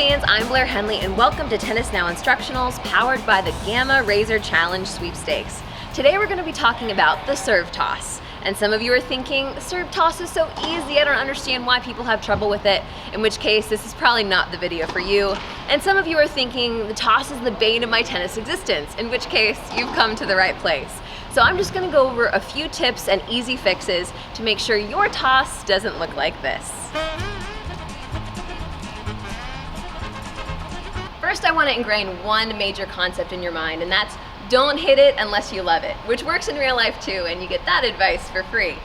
fans, I'm Blair Henley and welcome to Tennis Now Instructionals powered by the Gamma Razor Challenge Sweepstakes. Today we're going to be talking about the serve toss. And some of you are thinking, the serve toss is so easy, I don't understand why people have trouble with it, in which case this is probably not the video for you. And some of you are thinking, the toss is the bane of my tennis existence, in which case you've come to the right place. So I'm just going to go over a few tips and easy fixes to make sure your toss doesn't look like this. First, I want to ingrain one major concept in your mind, and that's don't hit it unless you love it, which works in real life too, and you get that advice for free.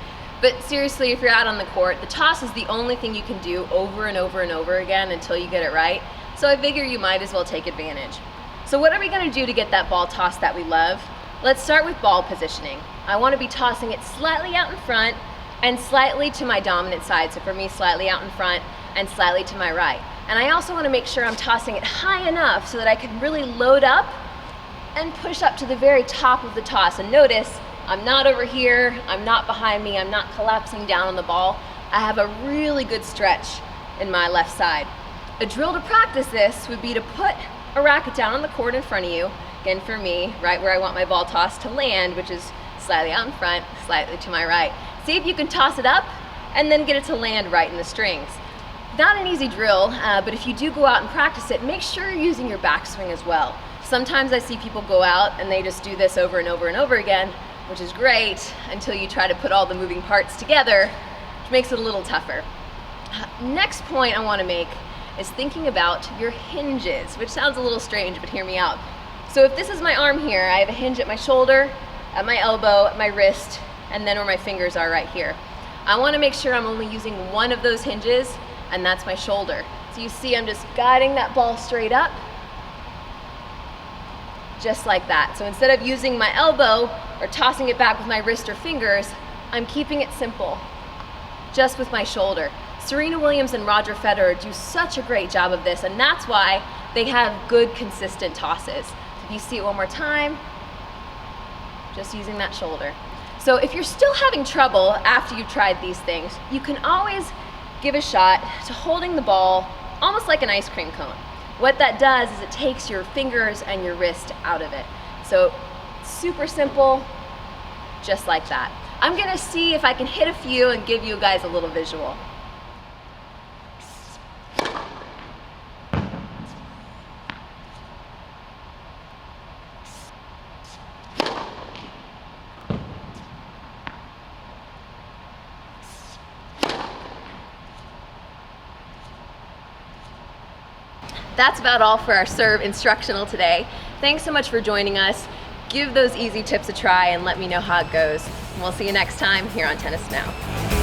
But seriously, if you're out on the court, the toss is the only thing you can do over and over and over again until you get it right. So I figure you might as well take advantage. So what are we going to do to get that ball toss that we love? Let's start with ball positioning. I want to be tossing it slightly out in front and slightly to my dominant side. So for me, slightly out in front and slightly to my right. And I also want to make sure I'm tossing it high enough so that I can really load up and push up to the very top of the toss. And notice, I'm not over here, I'm not behind me, I'm not collapsing down on the ball. I have a really good stretch in my left side. A drill to practice this would be to put a racket down on the court in front of you, again for me, right where I want my ball toss to land, which is slightly out in front, slightly to my right. See if you can toss it up and then get it to land right in the strings. Not an easy drill, but if you do go out and practice it, make sure you're using your backswing as well. Sometimes I see people go out and they just do this over and over and over again, which is great until you try to put all the moving parts together, which makes it a little tougher. Next point I want to make is thinking about your hinges, which sounds a little strange, but hear me out. So if this is my arm here, I have a hinge at my shoulder, at my elbow, at my wrist, and then where my fingers are right here. I want to make sure I'm only using one of those hinges, and that's my shoulder. So you see I'm just guiding that ball straight up, just like that. So instead of using my elbow or tossing it back with my wrist or fingers, I'm keeping it simple, just with my shoulder. Serena Williams and Roger Federer do such a great job of this, and that's why they have good, consistent tosses. If you see it one more time, just using that shoulder. So if you're still having trouble after you've tried these things, you can always give a shot to holding the ball almost like an ice cream cone. What that does is it takes your fingers and your wrist out of it. So super simple, just like that. I'm gonna see if I can hit a few and give you guys a little visual. That's about all for our serve instructional today. Thanks so much for joining us. Give those easy tips a try and let me know how it goes. And we'll see you next time here on Tennis Now.